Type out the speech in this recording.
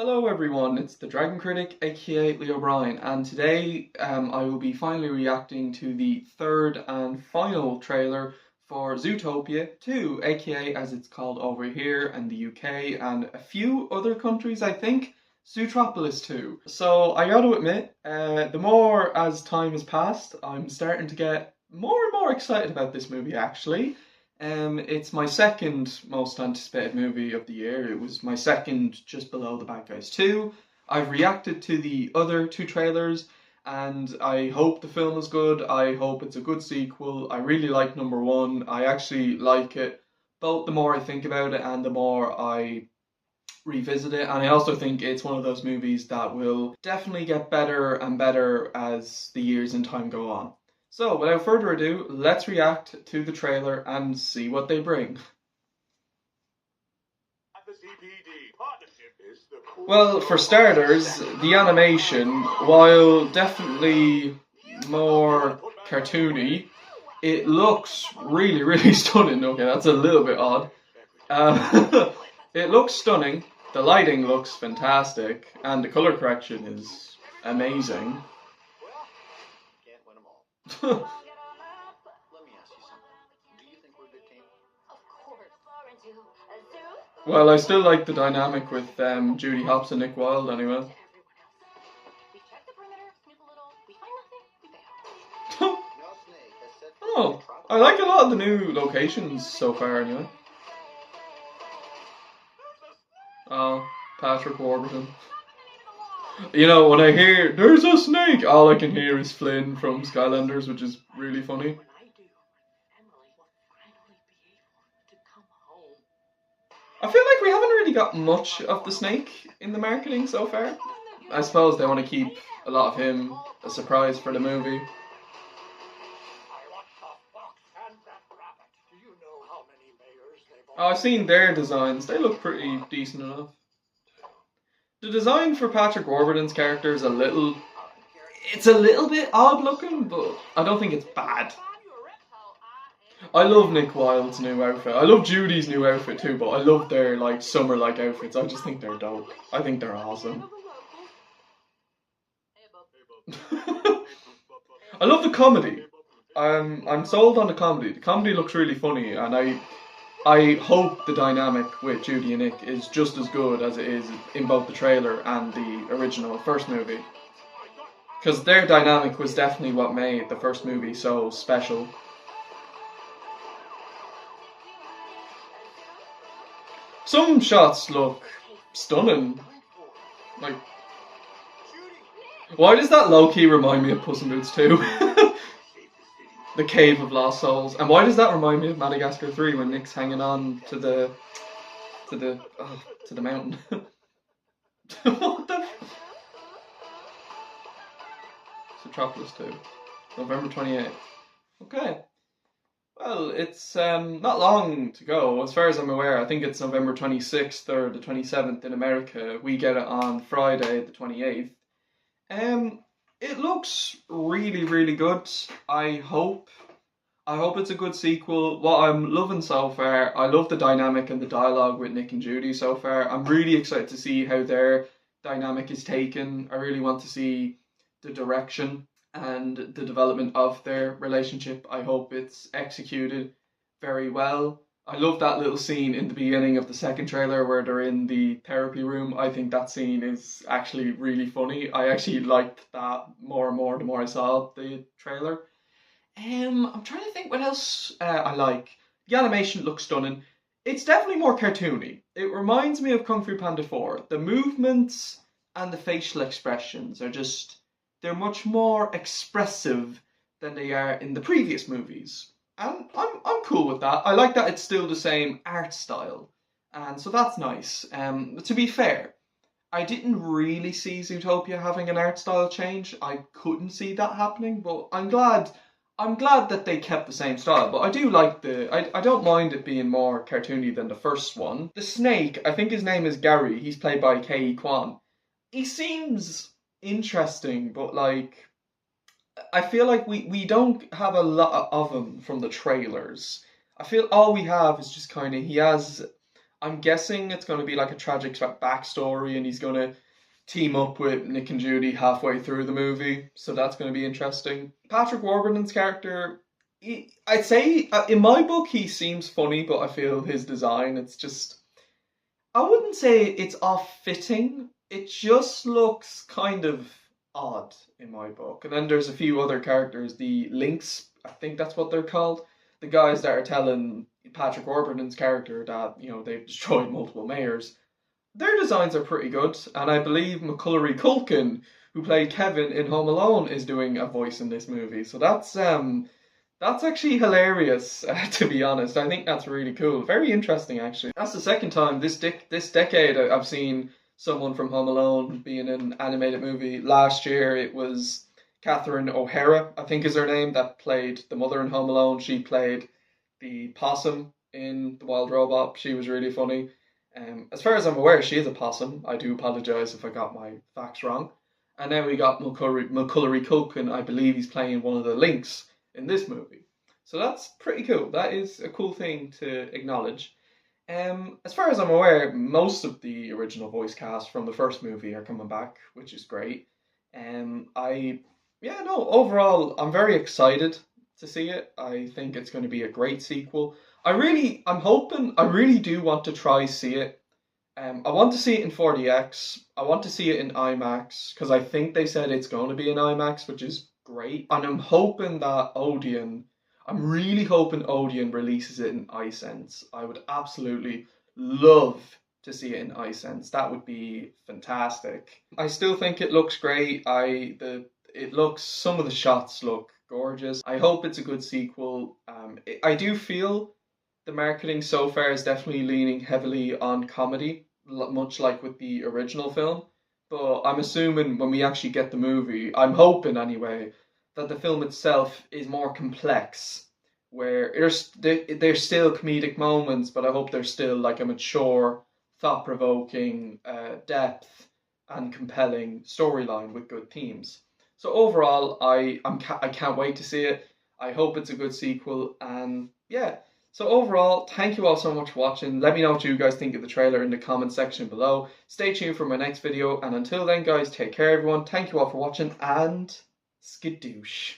Hello everyone, it's the Dragon Critic, aka Leo Bryan, and today I will be finally reacting to the third and final trailer for Zootopia 2, aka as it's called over here in the UK and a few other countries I think, Zootropolis 2. So I gotta admit, the more as time has passed, I'm starting to get more and more excited about this movie actually. It's my second most anticipated movie of the year. It was my second just below The Bad Guys 2. I've reacted to the other two trailers and I hope the film is good. I hope it's a good sequel. I really like number one. I actually like it both the more I think about it and the more I revisit it. And I also think it's one of those movies that will definitely get better and better as the years and time go on. So, without further ado, let's react to the trailer and see what they bring. Well, for starters, the animation, while definitely more cartoony, it looks really, really stunning. Okay, that's a little bit odd. It looks stunning, the lighting looks fantastic, and the color correction is amazing. Well, I still like the dynamic with Judy Hopps and Nick Wilde anyway. Oh, I like a lot of the new locations so far anyway. Oh, Patrick Warburton. You know, when I hear, "there's a snake," all I can hear is Flynn from Skylanders, which is really funny. I feel like we haven't really got much of the snake in the marketing so far. I suppose they want to keep a lot of him a surprise for the movie. Oh, I've seen their designs. They look pretty decent enough. The design for Patrick Warburton's character is it's a little bit odd looking, but I don't think it's bad. I love Nick Wilde's new outfit. I love Judy's new outfit too, but I love their like summer-like outfits. I just think they're dope. I think they're awesome. I love the comedy. I'm sold on the comedy. The comedy looks really funny, and I hope the dynamic with Judy and Nick is just as good as it is in both the trailer and the original first movie. Because their dynamic was definitely what made the first movie so special. Some shots look stunning. Like, why does that low-key remind me of Puss in Boots 2? The Cave of Lost Souls. And why does that remind me of Madagascar 3 when Nick's hanging on to the mountain? What the Zootropolis 2. November 28th. Okay. Well, it's not long to go. As far as I'm aware, I think it's November 26th or the 27th in America. We get it on Friday, the 28th. It looks really, really good. I hope it's a good sequel. What I'm loving so far, I love the dynamic and the dialogue with Nick and Judy so far. I'm really excited to see how their dynamic is taken. I really want to see the direction and the development of their relationship. I hope it's executed very well. I love that little scene in the beginning of the second trailer where they're in the therapy room. I think that scene is actually really funny. I actually liked that more and more the more I saw the trailer. I'm trying to think what else I like. The animation looks stunning. It's definitely more cartoony. It reminds me of Kung Fu Panda 4. The movements and the facial expressions are they're much more expressive than they are in the previous movies. And I'm cool with that. I like that it's still the same art style. And so that's nice. To be fair, I didn't really see Zootopia having an art style change. I couldn't see that happening, but I'm glad that they kept the same style. But I do like I don't mind it being more cartoony than the first one. The snake, I think his name is Gary. He's played by K.E. Kwan. He seems interesting, but like, I feel like we don't have a lot of him from the trailers. I feel all we have is just kind of, he has I'm guessing it's going to be like a tragic backstory, and he's going to team up with Nick and Judy halfway through the movie, so that's going to be interesting. Patrick Warburton's character, I'd say in my book he seems funny, but I feel his design, it's just, I wouldn't say it's off-fitting. It just looks kind of odd in my book. And then there's a few other characters, the Lynx, I think that's what they're called. The guys that are telling Patrick Warburton's character that, they've destroyed multiple mayors. Their designs are pretty good, and I believe Macaulay Culkin, who played Kevin in Home Alone, is doing a voice in this movie. So that's actually hilarious, to be honest. I think that's really cool. Very interesting, actually. That's the second time this decade I've seen someone from Home Alone be in an animated movie. Last year it was Catherine O'Hara, I think is her name, that played the mother in Home Alone. She played the possum in The Wild Robot. She was really funny. As far as I'm aware, she is a possum. I do apologise if I got my facts wrong. And then we got Macaulay Culkin. I believe he's playing one of the Lynx in this movie. So that's pretty cool. That is a cool thing to acknowledge. As far as I'm aware, most of the original voice cast from the first movie are coming back, which is great. Overall, I'm very excited to see it. I think it's going to be a great sequel. I really do want to try see it. I want to see it in 40X. I want to see it in IMAX, because I think they said it's going to be in IMAX, which is great. And I'm really hoping Odeon releases it in iSense. I would absolutely love to see it in iSense. That would be fantastic. I still think it looks great. Some of the shots look gorgeous. I hope it's a good sequel. I do feel the marketing so far is definitely leaning heavily on comedy, much like with the original film. But I'm assuming when we actually get the movie, I'm hoping anyway, that the film itself is more complex, where there's still comedic moments, but I hope there's still like a mature, thought-provoking, depth and compelling storyline with good themes. So overall, I can't wait to see it. I hope it's a good sequel, and yeah. So overall, thank you all so much for watching. Let me know what you guys think of the trailer in the comment section below. Stay tuned for my next video, and until then guys, take care everyone. Thank you all for watching, and skadoosh.